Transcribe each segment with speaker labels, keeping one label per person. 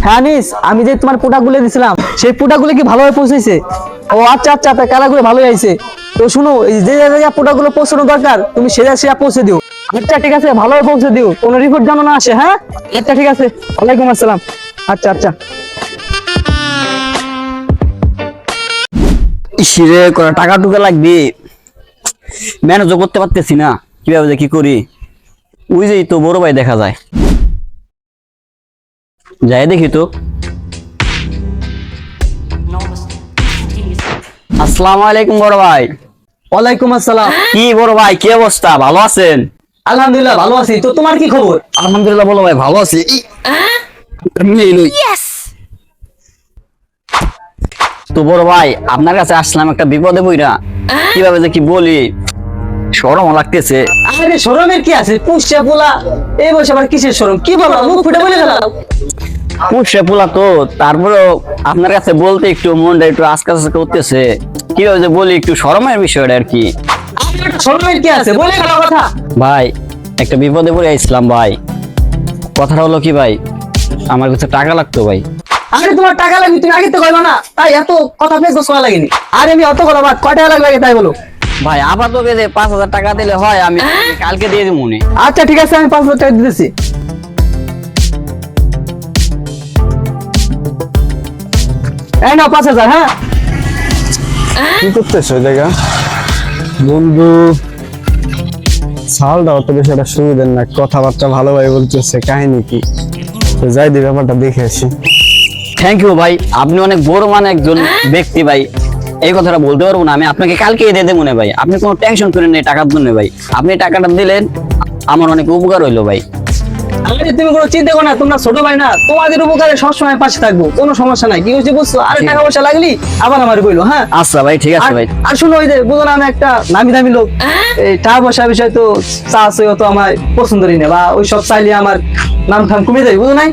Speaker 1: হ্যাঁ নিস, আমি যে তোমার প্রোডাক্টগুলো দিছিলাম সেই প্রোডাক্টগুলো কি ভালোভাবে পৌঁছেছে? ও আচ্ছা আচ্ছা, তাই কালারগুলো ভালোই আইছে। তো শুনো, এই যে জায়গায় প্রোডাক্টগুলো পৌঁছানো দরকার তুমি সে জায়গায় পৌঁছে দিও। আচ্ছা ঠিক আছে, ভালোভাবে পৌঁছে দিও, কোনো রিপোর্ট যেন না আসে। হ্যাঁ আচ্ছা ঠিক আছে, ওয়ালাইকুম আসসালাম। আচ্ছা আচ্ছা।
Speaker 2: ইসিরে করা টাকা টুকা লাগবে, ম্যানেজও করতে পারতেছি না, কিভাবে যে কি করি। ওই যে তো বড় ভাই দেখা যায়, যাই দেখি তো। আসসালামু আলাইকুম বড় ভাই।
Speaker 1: ওয়ালাইকুম আসসালাম।
Speaker 2: কি বড় ভাই, কি অবস্থা, ভালো আছেন?
Speaker 1: আলহামদুলিল্লাহ ভালো আছি, তো তোমার কি খবর?
Speaker 2: আলহামদুলিল্লাহ বড় ভাই, ভালো আছি। তো বড় ভাই, আপনার কাছে আসলাম একটা বিপদে বইরা, কিভাবে যে কি বলি, শরম লাগতেছে।
Speaker 1: আরে শরমের কি আছে, পুষছে পোলা, এই বয়সে আবার কিসের শরম? কি বলো, মুখ ফুটে বলে গেলাম।
Speaker 2: পুষে পোলা তো, তারপরেও আপনার কাছে বলতে একটু মনটা একটু আজকে আজকে করতেছে, কিভাবে যে বলি, একটু শরমের বিষয়টা আর কি।
Speaker 1: শরমের কি আছে, বলে গেল কথা।
Speaker 2: ভাই একটা বিপদে পড়ে আসলাম ভাই। কথাটা হলো কি ভাই, আমার কাছে টাকা লাগতো ভাই।
Speaker 1: আরে তোমার টাকা লাগবে, তুমি আগে তো কইবা না, তাই এত কথা ফেস করা লাগেনি। আরে আমি অত কথা বাদ, কয় টাকা লাগবে তাই বলো।
Speaker 2: ভাই আপাতত যে 5,000 টাকা দিলে হয়, আমি কালকে দিয়ে দিব মনে।
Speaker 1: আচ্ছা ঠিক আছে, আমি 5,000 টাকা দিতেছি। এই নাও 5,000। হ্যাঁ
Speaker 3: কি করতেছো দেখা বন্ধু? সালটা অত বেশি একটা সুবিধার না, কথাবার্তা ভালোভাবে বলতেছে, কাহিনী কি? তো যাই দি, ব্যাপারটা দেখে আসি।
Speaker 2: থ্যাংক ইউ ভাই, আপনি অনেক বড় মানে একজন ব্যক্তি ভাই। এই কথাটা বলতে পারবো না, আমি আপনাকে কালকে দিয়ে দেবো মনে ভাই, আপনি কোনো টেনশন করেন না টাকার জন্য ভাই। আপনি টাকাটা দিলেন, আমার অনেক উপকার হইলো ভাই।
Speaker 1: আরে তুমি কোনো চিন্তা করো না, তোমরা ছোট ভাই না, তোমাদের উপকারে সবসময় পাশে থাকবো, কোনো সমস্যা নাই। কি হচ্ছে বুঝছো? আরে টাকা পয়সা লাগলি আবার আমার কইলো। হ্যাঁ
Speaker 2: আচ্ছা ভাই, ঠিক আছে ভাই।
Speaker 1: আর শুনো, ওই যে বুঝো না, আমি একটা নামি দামি লোক, এই টাকা পয়সা বিষয় তো চা আছে তো আমার পছন্দই না, বা ওই সব চাইলে আমার নাম ঠাম কমে যায়, বুঝো নাই?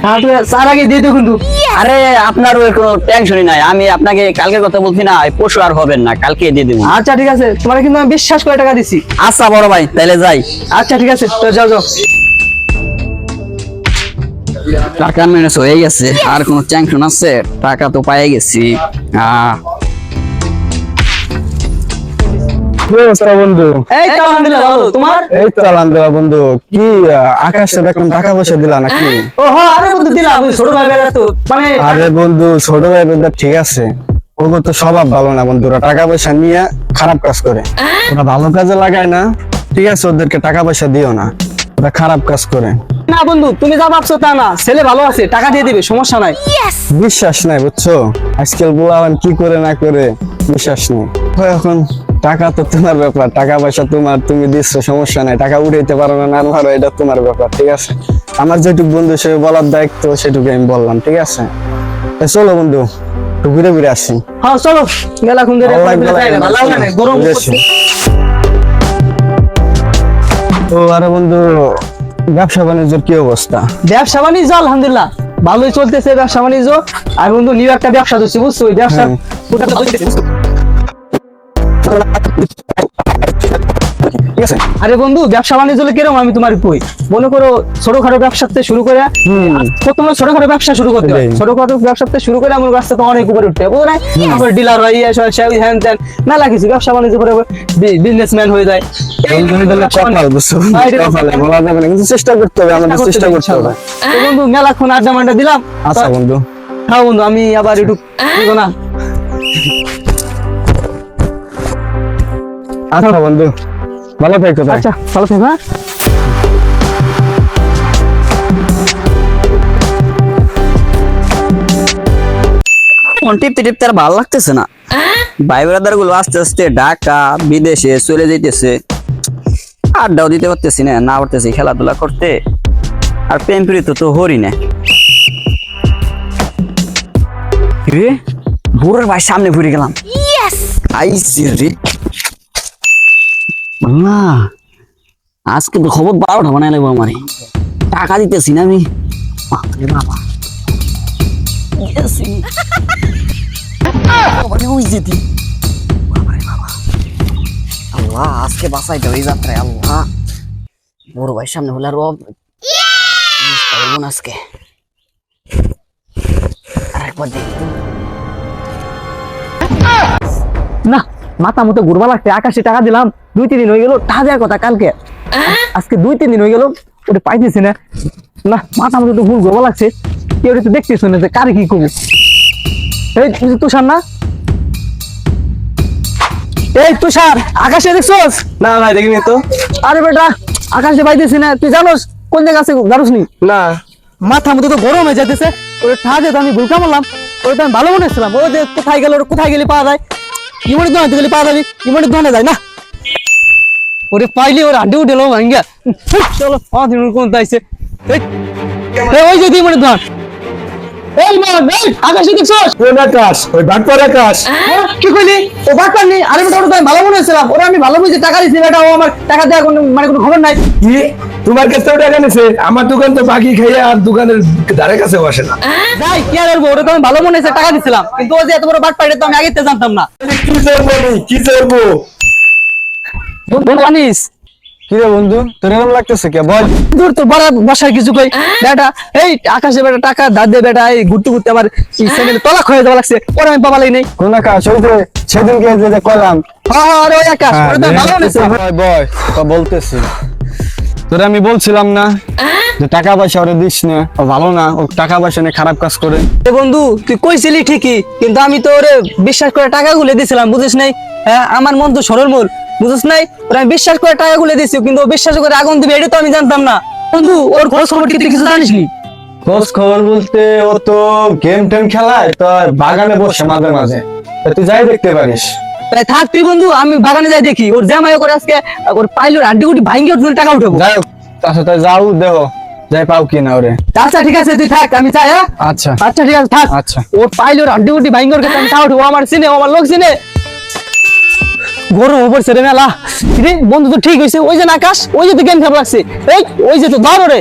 Speaker 1: হ্যাঁ তো চার আগে দিয়ে দিও কিন্তু।
Speaker 2: আরে আপনার ওই কোনো টেনশনই নাই, আমি আপনাকে কালকের কথা বলছি না, পরশু আর হবেন না, কালকে দিয়ে দেবো।
Speaker 1: আচ্ছা ঠিক আছে, তোমার কিন্তু আমি বিশ্বাস করে টাকা দিছি।
Speaker 2: আচ্ছা বড় ভাই, তাইলে যাই।
Speaker 1: আচ্ছা ঠিক আছে, তো যাও যাও।
Speaker 2: টাকা ম্যানেজ হয়ে গেছে, আর কোনো টেনশন আছে? টাকা তো পাই গেছি।
Speaker 3: কি অবস্থা বন্ধু?
Speaker 1: এই তো আলহামদুলিল্লাহ ভালো, তোমার?
Speaker 3: এই তো আলহামদুলিল্লাহ বন্ধু। কি আকাশে দেখলাম টাকা পয়সা দিলা নাকি?
Speaker 1: ও হ্যাঁ, আরে বন্ধু দিলাম, ওই ছোট ভাই বেড়া তো মানে।
Speaker 3: আরে বন্ধু, ছোট ভাই বোনটা ঠিক আছে, ওগো তো স্বভাব ভালো না বন্ধুরা, টাকা পয়সা নিয়ে খারাপ কাজ করে। ওরা ভালো কাজে লাগায় না, ঠিক আছে, ওদেরকে টাকা পয়সা দিও না, ওরা খারাপ কাজ করে।
Speaker 1: না বন্ধু, তুমি যা ভাবছো তা না, ছেলে ভালো আছে, টাকা দিয়ে দিবে, সমস্যা নাই।
Speaker 3: বিশ্বাস নাই বুঝছো, আজকাল বুলাবান কি করে না করে, বিশ্বাস নেই। হয় এখন টাকা তো তোমার ব্যাপার, টাকা পয়সা তোমার, তুমি দিচ্ছ, সমস্যা নাই, টাকা উঠাইতে পারো না না পারো, এটা তোমার ব্যাপার, ঠিক আছে। আমার যেটুকু বন্ধু হিসেবে বলার দায়িত্ব সেটুকু আমি বললাম, ঠিক আছে। চলো বন্ধু, একটু ঘুরে ঘুরে আসি।
Speaker 1: হ্যাঁ চলো, মেলা খুন ধরে ভালো লাগে না, গরম
Speaker 3: বুঝেছি। তো আরে বন্ধু, ব্যবসা বাণিজ্যের কি অবস্থা?
Speaker 1: ব্যবসা বাণিজ্য আলহামদুলিল্লাহ ভালোই চলতেছে ব্যবসা বাণিজ্য। আর বন্ধু নিউ একটা ব্যবসা ধরছি, বুঝছো, ওই ব্যবসা
Speaker 3: ঠিক আছে।
Speaker 1: আরে বন্ধু ব্যবসা বাণিজ্য কিরকম আমি তোমার কই, মনে করো ছোটখাটো ব্যবসাতে শুরু করে, প্রথমে ছোটখাটো ব্যবসা শুরু করতে হয়, ছোটখাটো ব্যবসাতে শুরু করে আমার কাছে তো অনেক উপরে উঠতে হবে, বুঝো না? তারপর ডিলার হয়, হ্যান ত্যান মেলা কিছু, ব্যবসা বাণিজ্য করে বিজনেসম্যান হয়ে যায়।
Speaker 3: বলা যাবে না, কিন্তু চেষ্টা করতে হবে, আমাদের চেষ্টা করতে হবে।
Speaker 1: তো বন্ধু মেলাক্ষণ আড্ডা মাড্ডা দিলাম।
Speaker 3: আচ্ছা বন্ধু।
Speaker 1: হ্যাঁ বন্ধু, আমি আবার একটু বুঝো না।
Speaker 3: আচ্ছা বন্ধু, ভালো থাকো।
Speaker 1: আচ্ছা ভালো থেকো। হ্যাঁ
Speaker 2: ফোন টিপতে টিপতে আর ভালো লাগতেছে না, ভাই ব্রাদার গুলো আস্তে আস্তে ঢাকা বিদেশে চলে যাইতেছে, আড্ডাও দিতে পারতেছি না, না পারতেছি খেলাধুলা করতে, আর প্রেম প্রীত তো হরি না। রে বুড়োর ভাই সামনে ঘুরে গেলাম, আইসি রে না, আজকে তো খবর 12টা বানাই লাগবো আমার, টাকা দিতেছি না আমি। বাবা আল্লাহ, আজকে বাসাইতে ওই যাত্রায়, আল্লাহ বড় ভাই সামনে হলে আর আজকে বিপদে।
Speaker 1: না মাথা মতো ঘুরবা লাগছে, আকাশে টাকা দিলাম 2-3 দিন হয়ে গেল, টাকা দেওয়ার কথা কালকে, আজকে 2-3 দিন হয়ে গেল, ওটা পাইতেছি না। না মাথা মতো তো ভুল ঘুরবা লাগছে, কেউ তো দেখতেছ না যে কারে কি করবো। এই তুষার না, এই তুষার আকাশে দেখছোস?
Speaker 3: না ভাই দেখিনি তো।
Speaker 1: আরে বেটা আকাশে পাইতেছি না, তুই জানোস কোন জায়গা আছে জানোস নি?
Speaker 3: না
Speaker 1: মাথা মতো তো গরম হয়ে যাইতেছে, ওই ঠাজে তো আমি ভুল কামড়লাম, ওই তো আমি ভালো মনে ছিলাম, ওই যে কোথায় গেল, কোথায় গেলে পাওয়া যায়, ইমনের দোকানে গেলে পাওয়া যাবে, ইমনের দোকানে যায় না, ওরে পাইলে ওর আড্ডি উঠে লোক ভাঙ্গা। চলো আমাদের কোন তাইছে, ওই যে ইমনের দোকান। এই মান এই আকাশে দেখছস?
Speaker 3: কোন আকাশ? ওই বাটপার আকাশ।
Speaker 1: কি কইলি? ও বাটপার নেই, আরে বেটা ওটা তো আমি ভালো মনে ছিলাম, ওরে আমি ভালো বুঝে টাকা দিছি, বেটা ও আমার টাকা দেওয়ার কোনো মানে কোনো খবর নাই।
Speaker 4: কি তোমার কাছ থেকে টাকা নিছে? আমার দোকান তো বাকি খাইয়া আর দোকানের ধারে কাছে বসে না।
Speaker 1: যাই কি আর বলবো, ওটা তো আমি ভালো মনে হয়েছে টাকা দিছিলাম, কিন্তু ও যে এত বড় বাটপার এটা তো আমি আগে থেকে জানতাম না।
Speaker 4: কি করবো কি করবো?
Speaker 1: বন্ধু জানিস
Speaker 3: কি রে বন্ধু, তোর এরকম লাগতেছে কে বল?
Speaker 1: দূর তোর বড় বসার কিছু কই বেটা, এই আকাশে বেটা টাকা ধার দে বেটা, এই ঘুরতে ঘুরতে আমার স্যান্ডেল তলা হয়ে যাওয়া লাগছে, ওরা আমি পাবা লাগি নাই।
Speaker 3: কোন আকাশ? ওই যে সেদিনকে যে কইলাম।
Speaker 1: হ্যাঁ আরে ওই আকাশ, ওটা তো আমি ভালো মনে ছিলাম।
Speaker 3: বয় বয় তো বলতেছি, তোরে আমি বলছিলাম না যে টাকা পয়সা ওরে দিস না, ও ভালো না, ও টাকা পয়সা নিয়ে খারাপ কাজ করে।
Speaker 1: এ বন্ধু তুই কইছিলি ঠিকই, কিন্তু আমি তো ওরে বিশ্বাস করে টাকা গুলে দিছিলাম, বুঝিস নাই? হ্যাঁ আমার মন তো সরল মূল, বুঝিস নাই? ওরে আমি বিশ্বাস করে টাকা গুলে দিছি, কিন্তু ও বিশ্বাস করে আগুন দিবে এটা তো আমি জানতাম না। বন্ধু ওর খোঁজ খবর কি তুই কিছু জানিস নি?
Speaker 3: খোঁজ খবর বলতে ও তো গেম টেম খেলায়, তো বাগানে বসে মাঝে মাঝে, তা তুই যাই দেখতে পারিস।
Speaker 1: তাই থাক তুই বন্ধু, আমি বাগানে যাই দেখি, ওর জামাই করে আজকে ওর পাইলোর আড্ডি গুটি ভাঙ্গি ওর জন্য টাকা উঠাবো।
Speaker 3: যাই হোক তার সাথে যাও দেহ, যাই পাও কিনা ওরে।
Speaker 1: আচ্ছা ঠিক আছে তুই থাক, আমি চাই। হ্যাঁ
Speaker 3: আচ্ছা
Speaker 1: আচ্ছা ঠিক আছে থাক।
Speaker 3: আচ্ছা।
Speaker 1: ওর পাইলোর আড্ডি গুটি ভাঙ্গি ওর কাছে আমি টাকা উঠাবো, আমার চিনে, ও আমার লোক চিনে। গরম পড়ছে রে মেলা, রে বন্ধু তো ঠিক হয়েছে, ওই যে না আকাশ, ওই যে তো গেম খেলা লাগছে, এই ওই যে তো ধর ওরে।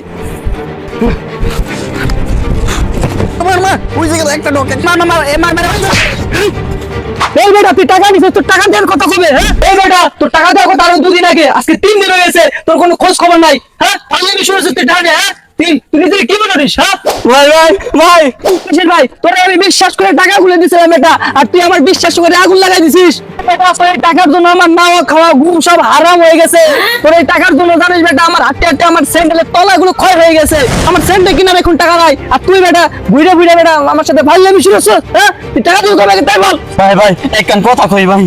Speaker 2: আমার মা ওই জায়গায় একটা ঢোকে,
Speaker 1: মার মার মার এ মার মার মার। এই বেটা তুই টাকা নিছিস, তোর টাকা দেওয়ার কথা কবে? হ্যাঁ এই বেটা তোর টাকা দেওয়ার কথা আরো 2 দিন আগে, আজকে 3 দিন হয়ে গেছে, তোর কোনো খোঁজ খবর নাই। হ্যাঁ আমি শুনেছি তুই টাকা হ্যাঁ তুই নিজে কি মনে করিস? হ্যাঁ
Speaker 3: ভাই ভাই ভাই
Speaker 1: কিসের ভাই? তোরে আমি বিশ্বাস করে টাকা গুলে দিছিলাম বেটা, আর তুই আমার বিশ্বাস করে আগুন লাগাই দিছিস। বেটা তোর এই টাকার জন্য আমার নাওয়া খাওয়া ঘুম সব হারাম হয়ে গেছে। তোর এই টাকার জন্য জানিস বেটা আমার হাঁটতে হাঁটতে আমার স্যান্ডেলের তলাগুলো ক্ষয় হয়ে গেছে, আমার স্যান্ডেল কিনার এখন টাকা নাই, আর তুই বেটা বুইড়া বুইড়া বেটা আমার সাথে ভাই আমি শুনেছ? হ্যাঁ তুই টাকা দিতে হবে তাই বল।
Speaker 2: ভাই ভাই একখান কথা কই ভাই,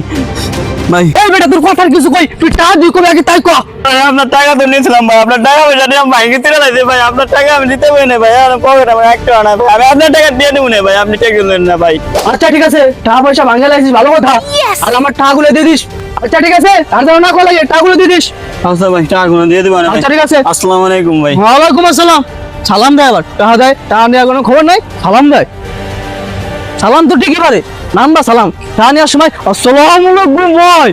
Speaker 2: ভাই
Speaker 1: এই বেটা তোর কথার কিছু কই, তুই টাকা দিই কবে আগে তাই ক।
Speaker 2: ভাই আপনার টাকা তো নিয়েছিলাম ভাই, আপনার টাকা পয়সা দিয়ে আমি ভাইকে তিরা লাইছি ভাই, আপনার টাকা আমি দিতে পারি না ভাই, আর পকেটে আমার একটা আনা ভাই, আমি আপনার টাকা দিয়ে দেবো না ভাই, আপনি টাকা দিলেন না ভাই।
Speaker 1: আচ্ছা ঠিক আছে টাকা পয়সা ভাঙে লাইছিস ভালো কথা, আর আমার টাকাগুলো দিয়ে দিস। আচ্ছা ঠিক আছে আর যেন না কলে টাকাগুলো দিয়ে দিস।
Speaker 2: আচ্ছা ভাই টাকাগুলো দিয়ে দেবো না ভাই।
Speaker 1: আচ্ছা ঠিক আছে।
Speaker 2: আসসালামু আলাইকুম ভাই।
Speaker 1: ওয়ালাইকুম আসসালাম। সালাম দেয় আবার, টাকা দেয়, টাকা নেওয়ার কোনো খবর নাই, সালাম দেয়। সালাম তো ঠিকই পারে, নাম বা সালাম, টাকা নেওয়ার সময় আসসালামু আলাইকুম ভাই